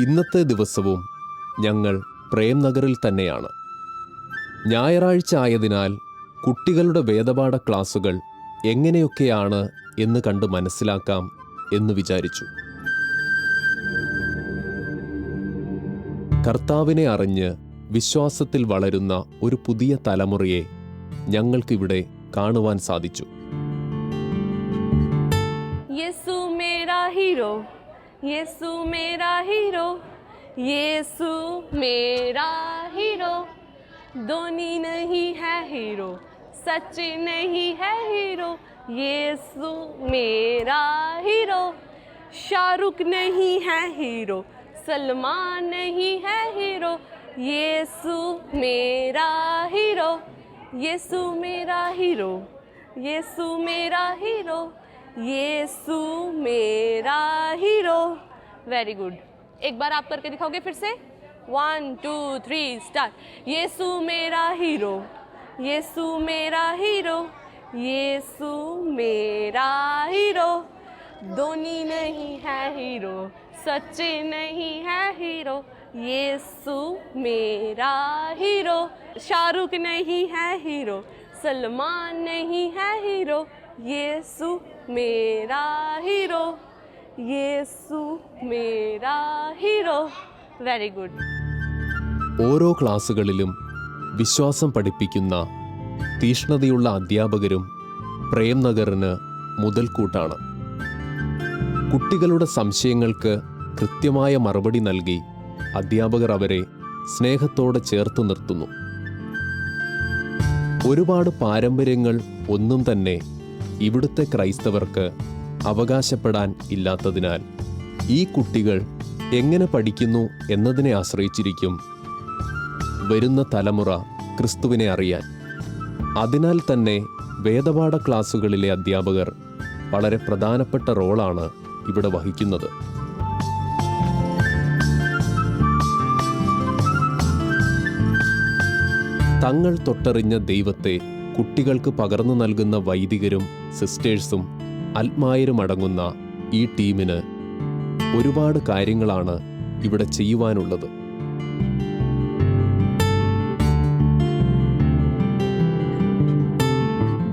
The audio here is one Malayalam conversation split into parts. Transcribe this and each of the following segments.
ഇന്നത്തെ ദിവസവും ഞങ്ങൾ പ്രേംനഗറിൽ തന്നെയാണ്. ഞായറാഴ്ച ആയതിനാൽ കുട്ടികളുടെ വേദപാഠ ക്ലാസുകൾ എങ്ങനെയൊക്കെയാണ് എന്ന് കണ്ട് മനസ്സിലാക്കാം എന്ന് വിചാരിച്ചു. കർത്താവിനെ അറിഞ്ഞ് വിശ്വാസത്തിൽ വളരുന്ന ഒരു പുതിയ തലമുറയെ ഞങ്ങൾക്കിവിടെ കാണുവാൻ സാധിച്ചു. യേശു മേരാ ഹീറോ, യേശു മേരാ ഹീറോ, യേശു മേരാ ഹീറോ. ധോനി नहीं है हीरो, सचिन नहीं है हीरो, यीशु मेरा हीरो. शाहरुख नहीं है हीरो, सलमान नहीं है हीरो, यीशु मेरा हीरो. यीशु मेरा हीरो, यीशु मेरा हीरो, यीशु मेरा हीरो. Very good. एक बार आप करके दिखाओगे फिर से? 1 2 3 स्टार्ट. यीशु मेरा हीरो, यीशु मेरा हीरो, यीशु मेरा हीरो. धोनी नहीं है हीरो, सचिन नहीं है हीरो, यीशु मेरा हीरो. शाहरुख नहीं है हीरो, सलमान नहीं है हीरो, यीशु मेरा हीरो, यीशु मेरा हीरो. Very good. ഓരോ ക്ലാസ്സുകളിലും വിശ്വാസം പഠിപ്പിക്കുന്ന തീഷ്ണതയുള്ള അധ്യാപകരും പ്രേംനഗറിന് മുതൽക്കൂട്ടാണ്. കുട്ടികളുടെ സംശയങ്ങൾക്ക് കൃത്യമായ മറുപടി നൽകി അധ്യാപകർ അവരെ സ്നേഹത്തോടെ ചേർത്ത് നിർത്തുന്നു. ഒരുപാട് പാരമ്പര്യങ്ങൾ ഒന്നും തന്നെ ഇവിടുത്തെ ക്രൈസ്തവർക്ക് അവകാശപ്പെടാൻ ഇല്ലാത്തതിനാൽ ഈ കുട്ടികൾ എങ്ങനെ പഠിക്കുന്നു എന്നതിനെ ആശ്രയിച്ചിരിക്കും വരുന്ന തലമുറ ക്രിസ്തുവിനെ അറിയാൻ. അതിനാൽ തന്നെ വേദപാഠ ക്ലാസുകളിലെ അധ്യാപകർ വളരെ പ്രധാനപ്പെട്ട റോളാണ് ഇവിടെ വഹിക്കുന്നത്. തങ്ങൾ തൊട്ടറിഞ്ഞ ദൈവത്തെ കുട്ടികൾക്ക് പകർന്നു നൽകുന്ന വൈദികരും സിസ്റ്റേഴ്സും അൽമായരും അടങ്ങുന്ന ഈ ടീമിന് ഒരുപാട് കാര്യങ്ങളാണ് ഇവിടെ ചെയ്യുവാനുള്ളത്.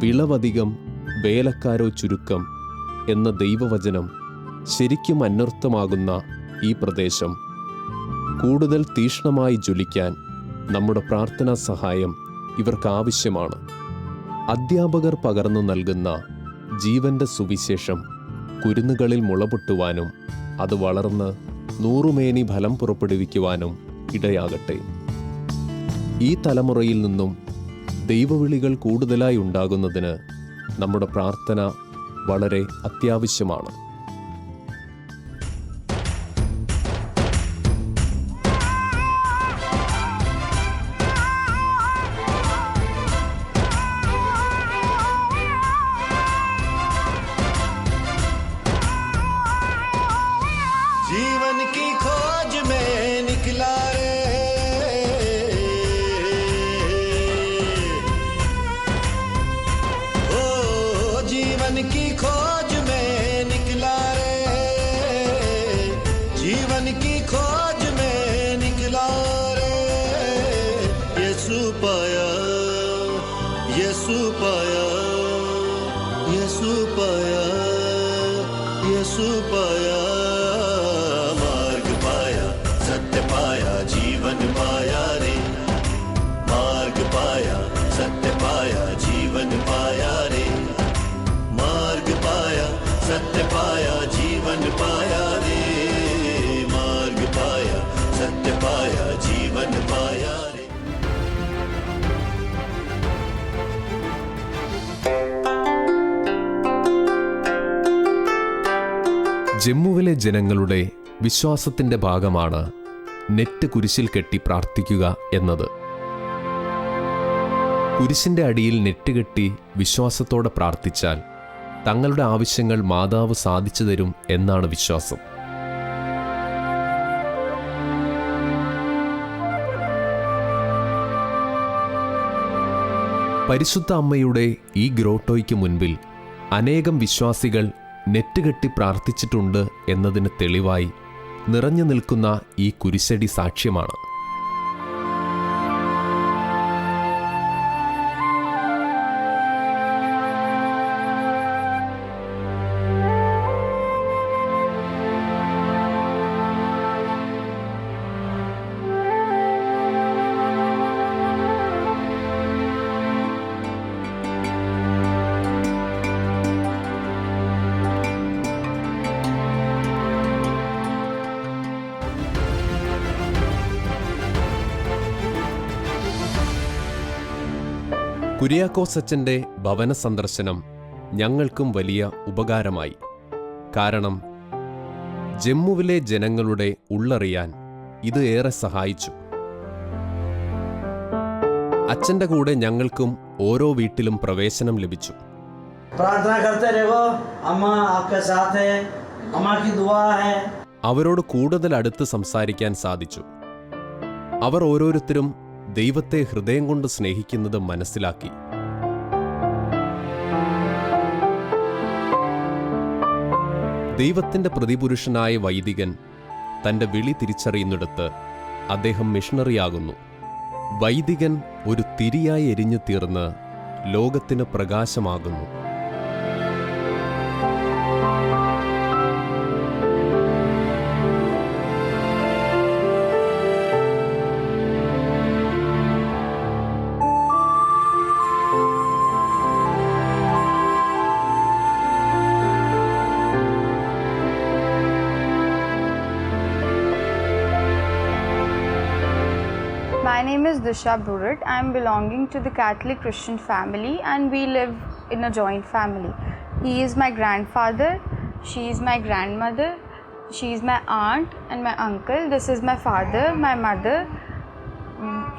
വിളവധികം വേലക്കാരോ ചുരുക്കം എന്ന ദൈവവചനം ശരിക്കും അന്വർത്ഥമാകുന്ന ഈ പ്രദേശം കൂടുതൽ തീഷ്ണമായി ജ്വലിക്കാൻ നമ്മുടെ പ്രാർത്ഥനാ സഹായം ഇവർക്ക് ആവശ്യമാണ്. അധ്യാപകർ പകർന്നു നൽകുന്ന ജീവന്റെ സുവിശേഷം കുരുന്നുകളിൽ മുളപൊട്ടുവാനും അത് വളർന്ന് നൂറുമേനി ഫലം പുറപ്പെടുവിക്കുവാനും ഇടയാകട്ടെ. ഈ തലമുറയിൽ നിന്നും ദൈവവിളികൾ കൂടുതലായി ഉണ്ടാകുന്നതിന് നമ്മുടെ പ്രാർത്ഥന വളരെ അത്യാവശ്യമാണ്. जीवन की खोज में निकला रे, ओ जीवन की खोज में निकला रे, जीवन की खोज में निकला रे. यीशु पाया, यीशु पाया, यीशु पाया, यीशु पाया. जीवन पाया रे, मार्ग पाया, सत्य पाया, जीवन पाया रे, मार्ग पाया, सत्य पाया, जीवन पाया रे, मार्ग पाया, सत्य पाया, जीवन पाया रे. ജമ്മുവിലെ ജനങ്ങളുടെ വിശ്വാസത്തിന്റെ ഭാഗമാണ് നെറ്റ് കുരിശിൽ കെട്ടി പ്രാർത്ഥിക്കുക എന്നത്. കുരിശിന്റെ അടിയിൽ നെറ്റ് കെട്ടി വിശ്വാസത്തോടെ പ്രാർത്ഥിച്ചാൽ തങ്ങളുടെ ആവശ്യങ്ങൾ മാതാവ് സാധിച്ചു തരും എന്നാണ് വിശ്വാസം. പരിശുദ്ധ അമ്മയുടെ ഈ ഗ്രോട്ടോയ്ക്ക് മുൻപിൽ അനേകം വിശ്വാസികൾ നെറ്റ് കെട്ടി പ്രാർത്ഥിച്ചിട്ടുണ്ട് എന്നതിന് തെളിവായി നിറഞ്ഞു നിൽക്കുന്ന ഈ കുരിശടി സാക്ഷ്യമാണ്. കുര്യാക്കോസ് അച്ഛൻ്റെ ഭവന സന്ദർശനം ഞങ്ങൾക്കും വലിയ ഉപകാരമായി. കാരണം ജമ്മുവിലെ ജനങ്ങളുടെ ഉള്ളറിയാൻ ഇത് ഏറെ സഹായിച്ചു. അച്ഛൻ്റെ കൂടെ ഞങ്ങൾക്കും ഓരോ വീട്ടിലും പ്രവേശനം ലഭിച്ചു. അവരോട് കൂടുതൽ അടുത്ത് സംസാരിക്കാൻ സാധിച്ചു. അവർ ഓരോരുത്തരും ദൈവത്തെ ഹൃദയം കൊണ്ട് സ്നേഹിക്കുന്നത് മനസ്സിലാക്കി. ദൈവത്തിൻ്റെ പ്രതിപുരുഷനായ വൈദികൻ തൻ്റെ വിളി തിരിച്ചറിയുന്നിടത്ത് അദ്ദേഹം മിഷണറിയാകുന്നു. വൈദികൻ ഒരു തിരിയായി എരിഞ്ഞു തീർന്ന് ലോകത്തിന് പ്രകാശമാകുന്നു. My name is Disha Burut. I am belonging to the Catholic Christian family and we live in a joint family. He is my grandfather, she is my grandmother, she is my aunt and my uncle. This is my father, my mother,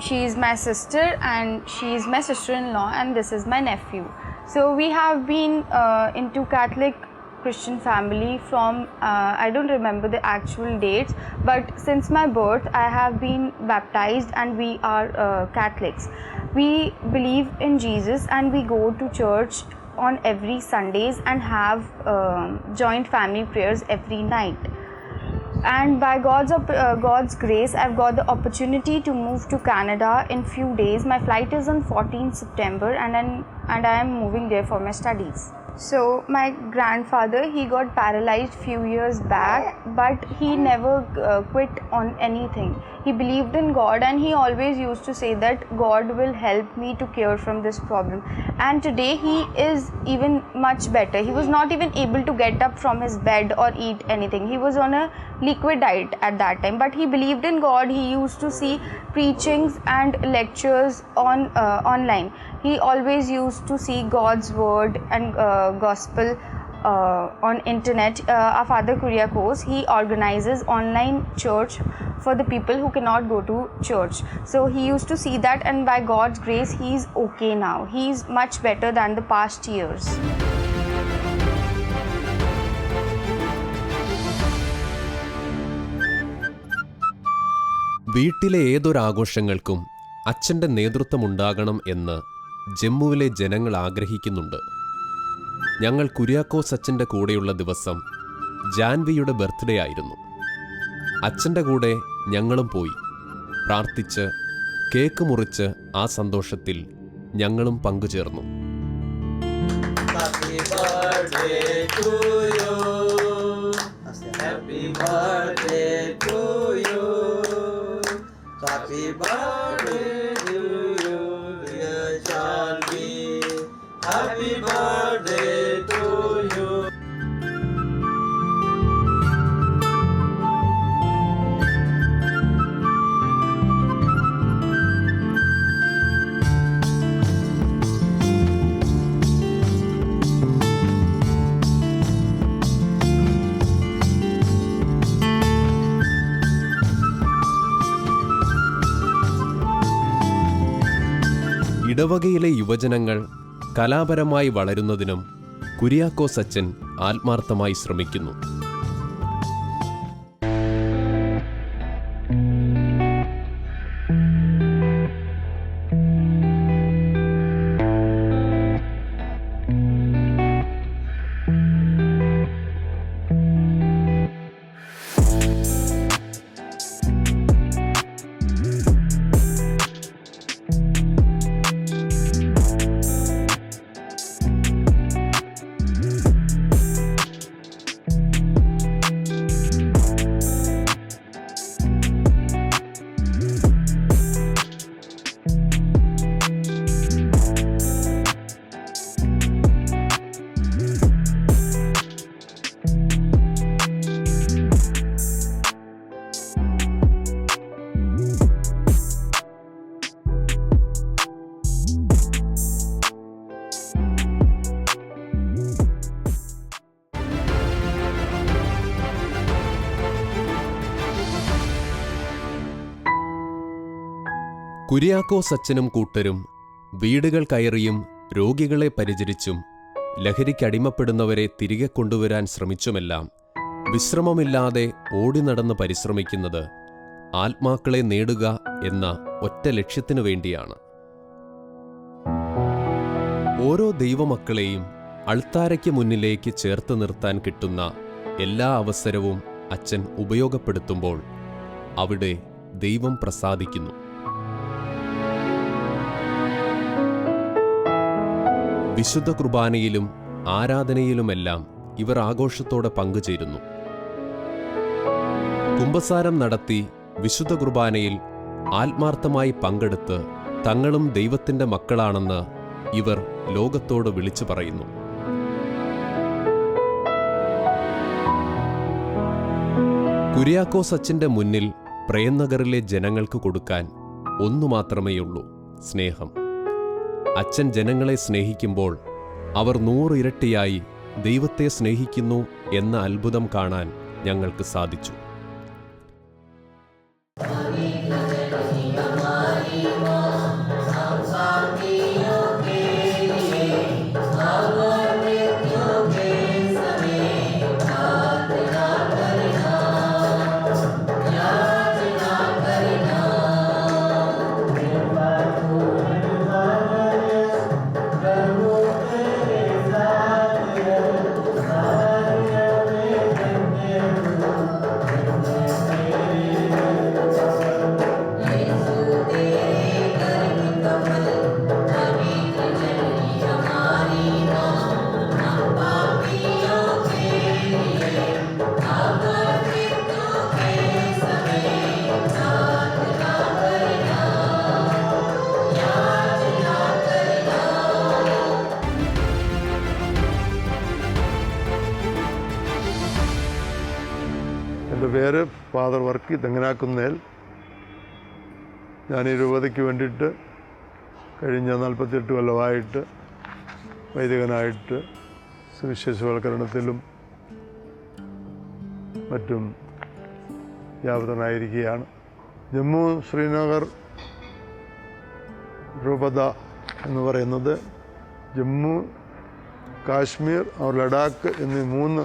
she is my sister and she is my sister-in-law and this is my nephew. So we have been into Catholic Christian family from I don't remember the actual dates, but since my birth I have been baptized and we are Catholics. We believe in Jesus and we go to church on every Sundays and have joint family prayers every night. And by God's grace, I've got the opportunity to move to Canada in few days. My flight is on 14th September and I am moving there for my studies. So my grandfather, he got paralyzed few years back, but he never quit on anything. He believed in God and he always used to say that God will help me to cure from this problem. And today he is even much better. He was not even able to get up from his bed or eat anything. He was on a liquid diet at that time, but he believed in God. He used to see preachings and lectures online. He always used to see God's word and gospel on internet. Our father Kuryakos, he organizes online church for the people who cannot go to church. So he used to see that and by God's grace he is okay now. He is much better than the past years. വീട്ടിലെ ഏതൊരാഘോഷങ്ങൾക്കും അച്ഛൻ്റെ നേതൃത്വമുണ്ടാകണം എന്ന് ജമ്മുവിലെ ജനങ്ങൾ ആഗ്രഹിക്കുന്നുണ്ട്. ഞങ്ങൾ കുര്യാക്കോസ് അച്ഛൻ്റെ കൂടെയുള്ള ദിവസം ജാൻവിയുടെ ബർത്ത്ഡേ ആയിരുന്നു. അച്ഛൻ്റെ കൂടെ ഞങ്ങളും പോയി പ്രാർത്ഥിച്ച് കേക്ക് മുറിച്ച് ആ സന്തോഷത്തിൽ ഞങ്ങളും പങ്കുചേർന്നു. Happy birthday to you. Happy birthday to you. Happy birthday to you, dear Janvi. Happy birthday to you. ഇടവകയിലെ യുവജനങ്ങൾ കലാപരമായി വളരുന്നതിനും കുര്യാക്കോസ് അച്ഛൻ ആത്മാർത്ഥമായി ശ്രമിക്കുന്നു. കുര്യാക്കോസ് അച്ഛനും കൂട്ടരും വീടുകൾ കയറിയും രോഗികളെ പരിചരിച്ചും ലഹരിക്കടിമപ്പെടുന്നവരെ തിരികെ കൊണ്ടുവരാൻ ശ്രമിച്ചുമെല്ലാം വിശ്രമമില്ലാതെ ഓടി നടന്ന് പരിശ്രമിക്കുന്നത് ആത്മാക്കളെ നേടുക എന്ന ഒറ്റ ലക്ഷ്യത്തിനു വേണ്ടിയാണ്. ഓരോ ദൈവമക്കളെയും അൾത്താരയ്ക്ക് മുന്നിലേക്ക് ചേർത്ത് നിർത്താൻ കിട്ടുന്ന എല്ലാ അവസരവും അച്ഛൻ ഉപയോഗപ്പെടുത്തുമ്പോൾ അവിടെ ദൈവം പ്രസാദിക്കുന്നു. വിശുദ്ധ കുർബാനയിലും ആരാധനയിലുമെല്ലാം ഇവർ ആഘോഷത്തോടെ പങ്കുചേരുന്നു. കുമ്പസാരം നടത്തി വിശുദ്ധ കുർബാനയിൽ ആത്മാർത്ഥമായി പങ്കെടുത്ത് തങ്ങളും ദൈവത്തിന്റെ മക്കളാണെന്ന് ഇവർ ലോകത്തോട് വിളിച്ചു പറയുന്നു. കുര്യാക്കോസ് അച്ഛന്റെ മുന്നിൽ പ്രേംനഗറിലെ ജനങ്ങൾക്ക് കൊടുക്കാൻ ഒന്നു മാത്രമേയുള്ളൂ: സ്നേഹം. അച്ഛൻ ജനങ്ങളെ സ്നേഹിക്കുമ്പോൾ അവർ 100 ഇരട്ടിയായി ദൈവത്തെ സ്നേഹിക്കുന്നു എന്ന അത്ഭുതം കാണാൻ ഞങ്ങൾക്ക് സാധിച്ചു. എൻ്റെ പേര് ഫാദർ വർക്കി തെങ്ങനാക്കുന്നേൽ. ഞാൻ ഈ രൂപതയ്ക്ക് വേണ്ടിയിട്ട് കഴിഞ്ഞ 48 കൊല്ലമായിട്ട് വൈദികനായിട്ട് സുവിശേഷവൽക്കരണത്തിലും മറ്റും വ്യാപൃതനായിരിക്കുകയാണ്. ജമ്മു ശ്രീനഗർ രൂപത എന്ന് പറയുന്നത് ജമ്മു, കാശ്മീർ, ലഡാക്ക് എന്നീ 3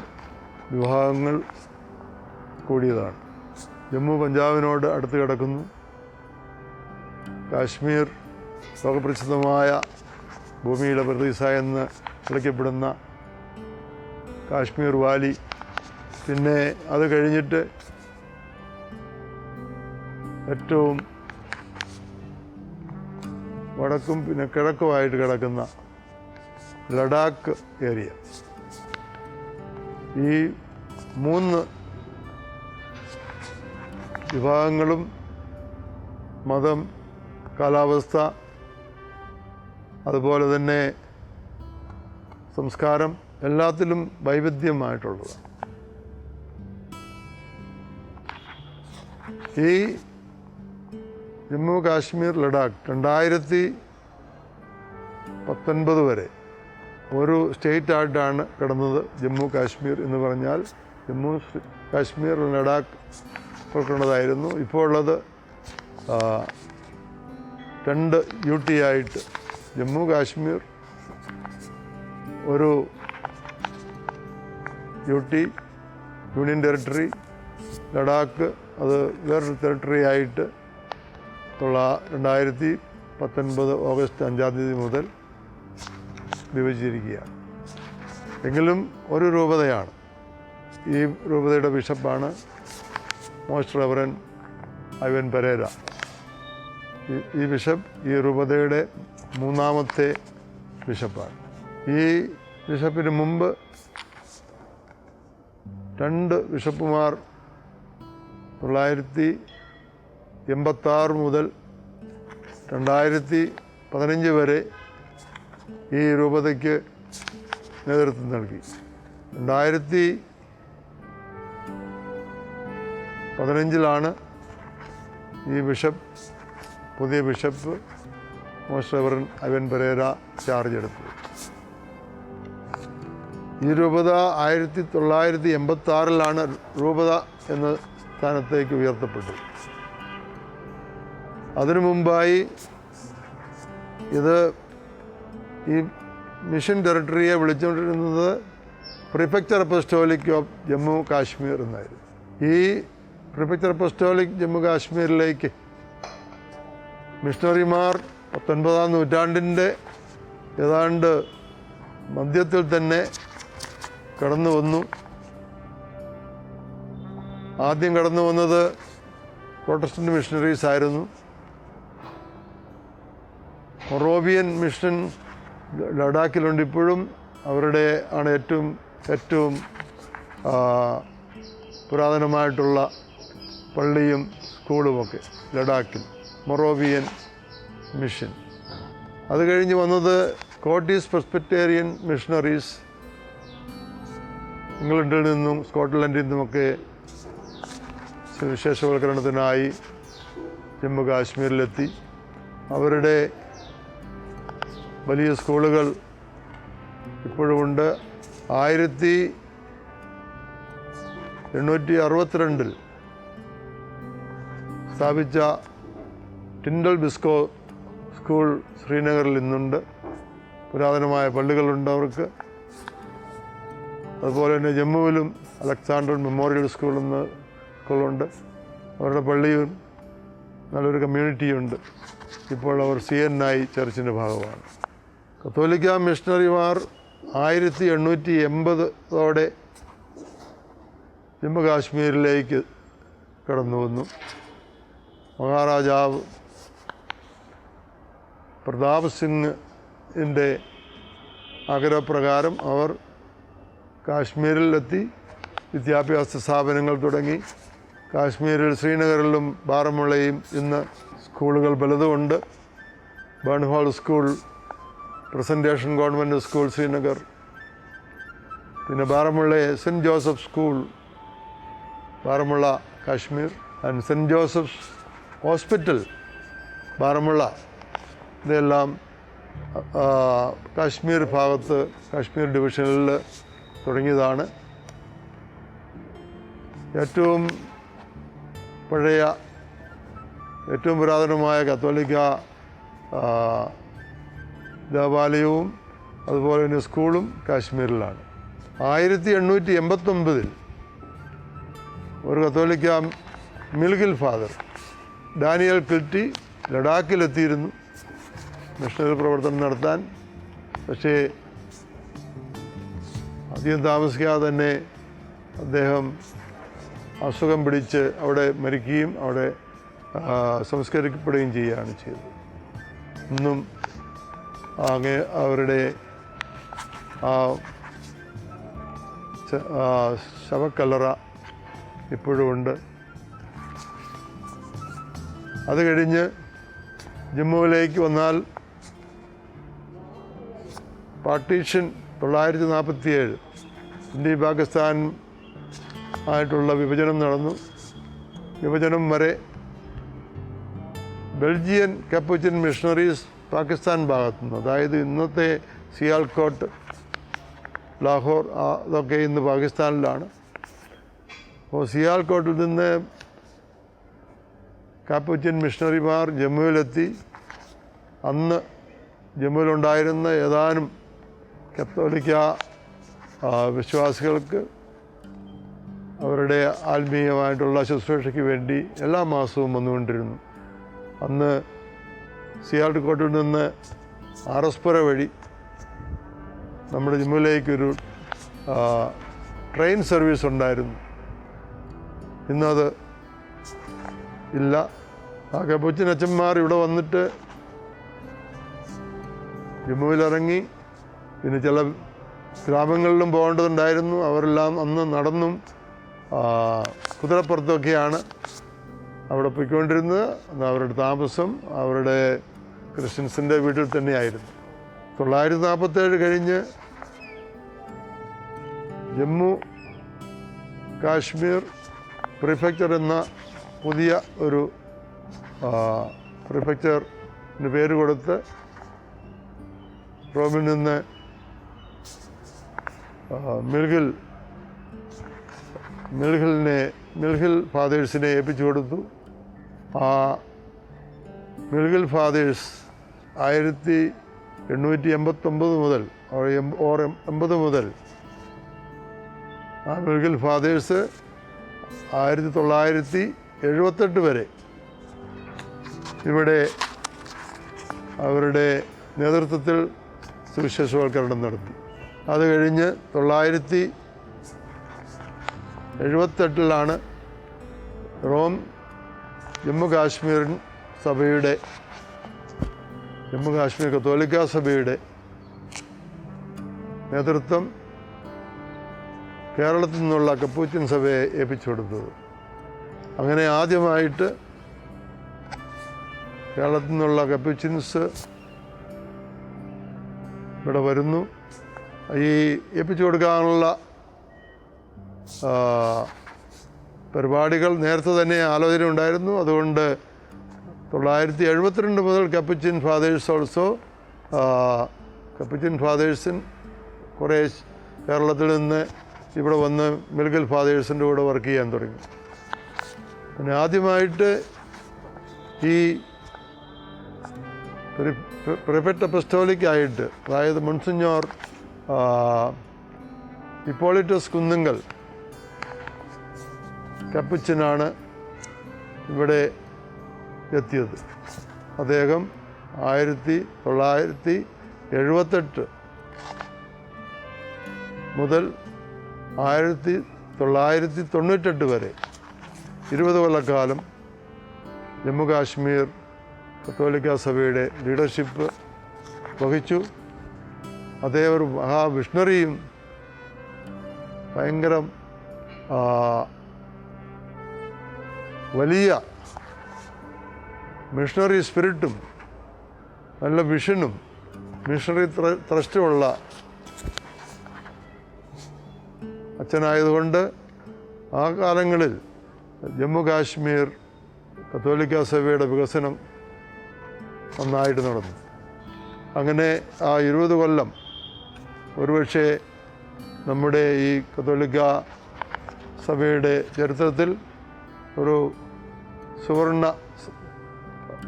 വിഭാഗങ്ങൾ കൂടിയതാണ്. ജമ്മു പഞ്ചാബിനോട് അടുത്ത് കിടക്കുന്നു. കാശ്മീർ ലോകപ്രസിദ്ധമായ ഭൂമിയുടെ പ്രതീസ എന്ന് വിളിക്കപ്പെടുന്ന കാശ്മീർ വാലി, പിന്നെ അത് കഴിഞ്ഞിട്ട് ഏറ്റവും വടക്കും പിന്നെ കിഴക്കുമായിട്ട് കിടക്കുന്ന ലഡാക്ക് ഏരിയ. ഈ 3 വിഭാഗങ്ങളും മതം, കാലാവസ്ഥ, അതുപോലെ തന്നെ സംസ്കാരം എല്ലാത്തിലും വൈവിധ്യമായിട്ടുള്ളതാണ്. ഈ ജമ്മു കാശ്മീർ ലഡാക്ക് 2019 വരെ ഒരു സ്റ്റേറ്റായിട്ടാണ് കിടന്നത്. ജമ്മു കാശ്മീർ എന്ന് പറഞ്ഞാൽ ജമ്മു കാശ്മീർ ലഡാക്ക് ഉൾക്കൊണ്ടതായിരുന്നു. ഇപ്പോൾ ഉള്ളത് 2 UT ആയിട്ട് ജമ്മു കാശ്മീർ ഒരു UT യൂണിയൻ ടെറിട്ടറി, ലഡാക്ക് അത് വേറൊരു ടെറിട്ടറി ആയിട്ട് 2019 ഓഗസ്റ്റ് 5-ാം തീയതി മുതൽ വിഭജിച്ചിരിക്കുകയാണ്. എങ്കിലും ഒരു രൂപതയാണ്. ഈ രൂപതയുടെ ബിഷപ്പാണ് മോസ്റ്റ് റെവറൻഡ് ഐവൻ പെരേര. ഈ ബിഷപ്പ് ഈ രൂപതയുടെ 3ാമത്തെ ബിഷപ്പാണ്. ഈ ബിഷപ്പിന് മുമ്പ് 2 ബിഷപ്പുമാർ 1986 മുതൽ 2015 വരെ ഈ രൂപതയ്ക്ക് നേതൃത്വം നൽകി. 2015 ഈ ബിഷപ്പ്, പുതിയ bishop most reverend Ivan Pereira charge എടുത്തത്. ഈ രൂപത 1986 രൂപത എന്ന സ്ഥാനത്തേക്ക് ഉയർത്തപ്പെട്ടത്. അതിനു മുമ്പായി ഇത് ഈ മിഷൻ ടെറിട്ടറിയെ വിളിച്ചുകൊണ്ടിരുന്നത് prefecture apostolic of Jammu Kashmir എന്നായിരുന്നു. ഈ പ്രിഫെക്ചർ അപ്പസ്റ്റോലിക് ജമ്മു കാശ്മീരിലേക്ക് മിഷണറിമാർ 19-ാം നൂറ്റാണ്ടിൻ്റെ ഏതാണ്ട് മധ്യത്തിൽ തന്നെ കടന്നു വന്നു. ആദ്യം കടന്നു വന്നത് പ്രൊട്ടസ്റ്റന്റ് മിഷണറീസ് ആയിരുന്നു. മൊറോവിയൻ മിഷൻ ലഡാക്കിലുണ്ട് ഇപ്പോഴും. അവരുടെ ആണ് ഏറ്റവും പുരാതനമായിട്ടുള്ള പള്ളിയും സ്കൂളുമൊക്കെ ലഡാക്കിൽ, മൊറോവിയൻ മിഷൻ. അത് കഴിഞ്ഞ് വന്നത് സ്കോട്ടിഷ് പ്രെസ്ബിറ്റേറിയൻ മിഷണറീസ് ഇംഗ്ലണ്ടിൽ നിന്നും സ്കോട്ട്ലൻഡിൽ നിന്നുമൊക്കെ സുവിശേഷവൽക്കരണത്തിനായി ജമ്മു കാശ്മീരിലെത്തി. അവരുടെ വലിയ സ്കൂളുകൾ ഇപ്പോഴുമുണ്ട്. 1862 സ്ഥാപിച്ച ടിൻഡൽ ബിസ്കോ സ്കൂൾ ശ്രീനഗറിൽ ഇന്നുണ്ട്. പുരാതനമായ പള്ളികളുണ്ട് അവർക്ക്. അതുപോലെ തന്നെ ജമ്മുവിലും അലക്സാണ്ടർ മെമ്മോറിയൽ സ്കൂളുണ്ട്. അവരുടെ പള്ളിയും നല്ലൊരു കമ്മ്യൂണിറ്റിയുണ്ട്. ഇപ്പോൾ അവർ CNI ചർച്ചിൻ്റെ ഭാഗമാണ്. കത്തോലിക്ക മിഷണറിമാർ 1880 ജമ്മു കാശ്മീരിലേക്ക് കടന്നു വന്നു. മഹാരാജാവ് പ്രതാപ് സിംഗിൻ്റെ ആഗ്രഹപ്രകാരം അവർ കാശ്മീരിലെത്തി വിദ്യാഭ്യാസ സ്ഥാപനങ്ങൾ തുടങ്ങി. കാശ്മീരിൽ ശ്രീനഗറിലും ബാരമുള്ളയും ഇന്ന് സ്കൂളുകൾ പലതുമുണ്ട്. Burn Hall school, Presentation government school Srinagar, പിന്നെ Baramulla Saint Joseph school Baramulla Kashmir, and Saint Joseph's hospital Baramulla. ഇതെല്ലാം കാശ്മീർ ഭാഗത്ത്, കാശ്മീർ ഡിവിഷനിൽ തുടങ്ങിയതാണ്. ഏറ്റവും പഴയ, ഏറ്റവും പുരാതനമായ കത്തോലിക്ക ദേവാലയവും അതുപോലെ തന്നെ സ്കൂളും കാശ്മീരിലാണ്. 1889 ഒരു കത്തോലിക്ക മിൽഗിൽ ഫാദർ ഡാനിയൽ കിൽറ്റി ലഡാക്കിലെത്തിയിരുന്നു മിഷണറി പ്രവർത്തനം നടത്താൻ. പക്ഷേ അധികം താമസിക്കാതെ തന്നെ അദ്ദേഹം അസുഖം പിടിച്ച് അവിടെ മരിക്കുകയും അവിടെ സംസ്കരിക്കപ്പെടുകയും ചെയ്യുകയാണ് ചെയ്തത്. ഇന്നും അവരുടെ ശവക്കല്ലറ ഇപ്പോഴുമുണ്ട്. അത് കഴിഞ്ഞ് ജമ്മുവിലേക്ക് വന്നാൽ പാർട്ടീഷൻ 1947 ഇന്ത്യ പാകിസ്ഥാൻ ആയിട്ടുള്ള വിഭജനം നടന്നു. വിഭജനം വരെ ബെൽജിയൻ കപ്പുച്ചിൻ മിഷണറീസ് പാകിസ്ഥാൻ ഭാഗത്തുനിന്ന്, അതായത് ഇന്നത്തെ സിയാൽകോട്ട്, ലാഹോർ, അതൊക്കെ ഇന്ന് പാകിസ്ഥാനിലാണ്. അപ്പോൾ സിയാൽകോട്ടിൽ നിന്ന് കാപ്പുച്ചിൻ മിഷണറിമാർ ജമ്മുവിലെത്തി. അന്ന് ജമ്മുവിലുണ്ടായിരുന്ന ഏതാനും കത്തോലിക്ക വിശ്വാസികൾക്ക് അവരുടെ ആത്മീയമായിട്ടുള്ള ശുശ്രൂഷയ്ക്ക് വേണ്ടി എല്ലാ മാസവും വന്നുകൊണ്ടിരുന്നു. അന്ന് സിയാൽകോട്ടിൽ നിന്ന് ആറസ്പുര വഴി നമ്മുടെ ജമ്മുവിലേക്കൊരു ട്രെയിൻ സർവീസ് ഉണ്ടായിരുന്നു. ഇന്നത് ഇല്ല. ആ കപ്പുച്ചിനച്ചന്മാർ ഇവിടെ വന്നിട്ട് ജമ്മുവിലിറങ്ങി. പിന്നെ ചില ഗ്രാമങ്ങളിലും പോകേണ്ടതുണ്ടായിരുന്നു. അവരെല്ലാം അന്ന് നടന്നും കുതിരപ്പുറത്തൊക്കെയാണ് അവിടെ പോയിക്കൊണ്ടിരുന്നത്. അവരുടെ താമസം അവരുടെ ക്രിസ്ത്യൻസിൻ്റെ വീട്ടിൽ തന്നെയായിരുന്നു. 1947 കഴിഞ്ഞ് ജമ്മു കാശ്മീർ പ്രിഫെക്ചർ എന്ന പുതിയ ഒരു പ്രിഫെക്ചറിന് പേര് കൊടുത്ത് റോമിൽ നിന്ന് മിൽഹിൽ ഫാദേഴ്സിനെ ഏൽപ്പിച്ചു കൊടുത്തു. ആ മിൽഹിൽ ഫാദേഴ്സ് 1889 മുതൽ 80 മുതൽ ആ മിൽഗൽ ഫാദേഴ്സ് 1978 വരെ ഇവിടെ അവരുടെ നേതൃത്വത്തിൽ സുവിശേഷവൽക്കരണം നടത്തി. അത് കഴിഞ്ഞ് 1978 റോം ജമ്മു കാശ്മീർ കത്തോലിക്ക സഭയുടെ നേതൃത്വം കേരളത്തിൽ നിന്നുള്ള കപ്പൂച്ചിൻ സഭയെ ഏൽപ്പിച്ചു കൊടുത്തത്. അങ്ങനെ ആദ്യമായിട്ട് കേരളത്തിൽ നിന്നുള്ള കപ്പൂച്ചിൻസ് ഇവിടെ വരുന്നു. ഈ ഏൽപ്പിച്ചു കൊടുക്കാനുള്ള പരിപാടികൾ നേരത്തെ തന്നെ ആലോചന ഉണ്ടായിരുന്നു. അതുകൊണ്ട് 1972 മുതൽ കപ്പൂച്ചിൻ ഫാദേഴ്സിൻ കുറേ കേരളത്തിൽ നിന്ന് ഇവിടെ വന്ന് മിൽഗൽ ഫാദേഴ്സിൻ്റെ കൂടെ വർക്ക് ചെയ്യാൻ തുടങ്ങി. പിന്നെ ആദ്യമായിട്ട് ഈ പ്രിഫെക്റ്റ് അപ്പസ്റ്റോലിക്കായിട്ട്, അതായത് മോൺസിഞ്ഞോർ ഹിപ്പോളിറ്റസ് കുന്നുങ്കൽ കപ്പുച്ചിനാണ് ഇവിടെ എത്തിയത്. അദ്ദേഹം 1978 മുതൽ 1998 വരെ 20 കൊല്ലക്കാലം ജമ്മു കാശ്മീർ കത്തോലിക്ക സഭയുടെ ലീഡർഷിപ്പ് വഹിച്ചു. അദ്ദേഹം ഒരു മഹാവിഷ്ണറിയും ഭയങ്കര വലിയ മിഷണറി സ്പിരിറ്റും നല്ല വിഷനും മിഷണറി ത്രസ്റ്റുമുള്ള അച്ഛനായതുകൊണ്ട് ആ കാലങ്ങളിൽ ജമ്മു കാശ്മീർ കത്തോലിക്ക സഭയുടെ വികസനം നന്നായിട്ട് നടന്നു. അങ്ങനെ ആ 20 കൊല്ലം ഒരുപക്ഷെ നമ്മുടെ ഈ കത്തോലിക്ക സഭയുടെ ചരിത്രത്തിൽ ഒരു സുവർണ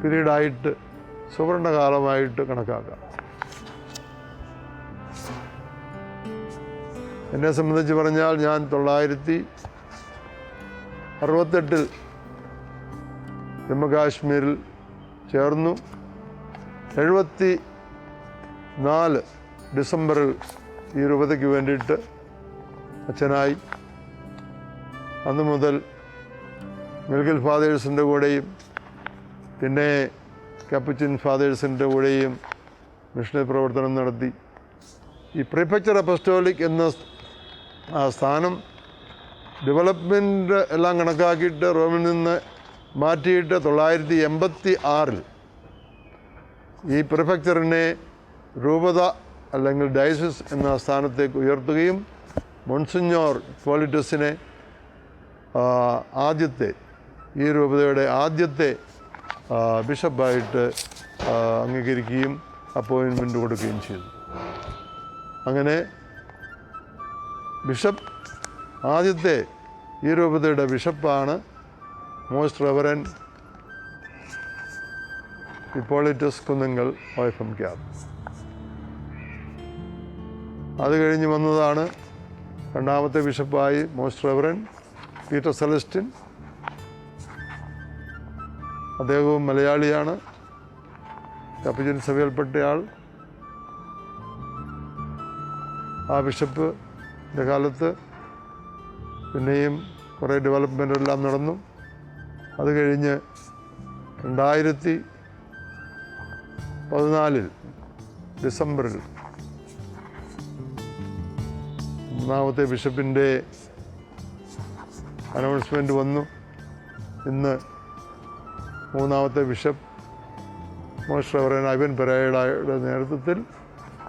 പീരീഡായിട്ട്, സുവർണകാലമായിട്ട് കണക്കാക്കാം. എന്നെ സംബന്ധിച്ച് പറഞ്ഞാൽ ഞാൻ 1968 ജമ്മു കാശ്മീരിൽ ചേർന്നു. 74 ഡിസംബറിൽ ഈ രൂപതയ്ക്ക് വേണ്ടിയിട്ട് അച്ഛനായി. അന്നു മുതൽ മിൽഗൽ ഫാദേഴ്സിൻ്റെ കൂടെയും പിന്നെ കപ്പുച്ചിൻ ഫാദേഴ്സിൻ്റെ കൂടെയും മിഷണറി പ്രവർത്തനം നടത്തി. ഈ പ്രിഫെക്ചർ അപ്പസ്റ്റോലിക് എന്ന സ്ഥാനം ഡെവലപ്മെൻറ്റ് എല്ലാം കണക്കാക്കിയിട്ട് റോമിൽ നിന്ന് മാറ്റിയിട്ട് 1986 ഈ പ്രിഫെക്ചറിനെ രൂപത അല്ലെങ്കിൽ ഡയസിസ് എന്ന സ്ഥാനത്തേക്ക് ഉയർത്തുകയും മോൺസിഞ്ഞോർ ഹിപ്പോളിറ്റസിനെ ഈ രൂപതയുടെ ആദ്യത്തെ ബിഷപ്പായിട്ട് അംഗീകരിക്കുകയും അപ്പോയിൻമെൻ്റ് കൊടുക്കുകയും ചെയ്തു. അങ്ങനെ ആദ്യത്തെ ഈ രൂപതയുടെ ബിഷപ്പാണ് most reverend Hippolytus Kunnunkal OFM Cap. അത് കഴിഞ്ഞ് വന്നതാണ് രണ്ടാമത്തെ ബിഷപ്പായി മോസ്റ്റ് റെവറൻഡ് പീറ്റർ സെലസ്റ്റിൻ. അദ്ദേഹവും മലയാളിയാണ്, കപ്പുച്ചിൻ സഭയിൽപ്പെട്ടയാൾ. ആ ബിഷപ്പിൻ്റെ കാലത്ത് പിന്നെയും കുറേ ഡെവലപ്മെൻ്റെല്ലാം നടന്നു. അത് കഴിഞ്ഞ് 2014 ഡിസംബറിൽ മൂന്നാമത്തെ ബിഷപ്പിൻ്റെ അനൗൺസ്മെൻറ്റ് വന്നു. ഇന്ന് മൂന്നാമത്തെ ബിഷപ്പ് മോസ്റ്റ് റെവറൻഡ് ഐവൻ പെരേരയുടെ നേതൃത്വത്തിൽ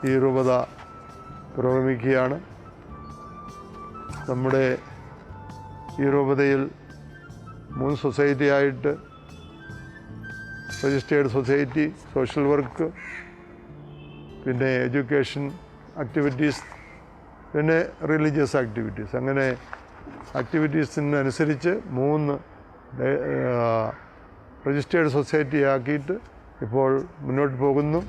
ഈ രൂപത പുരോഗമിക്കുകയാണ്. നമ്മുടെ ഈ രൂപതയിൽ 3 സൊസൈറ്റിയായിട്ട് രജിസ്റ്റേർഡ് സൊസൈറ്റി, സോഷ്യൽ വർക്ക്, പിന്നെ എഡ്യൂക്കേഷൻ ആക്ടിവിറ്റീസ്, പിന്നെ റിലീജിയസ് ആക്ടിവിറ്റീസ്, അങ്ങനെ ആക്ടിവിറ്റീസിനനുസരിച്ച് 3 രജിസ്റ്റേർഡ് സൊസൈറ്റി ആക്കിയിട്ട് ഇപ്പോൾ മുന്നോട്ട് പോകുന്നു.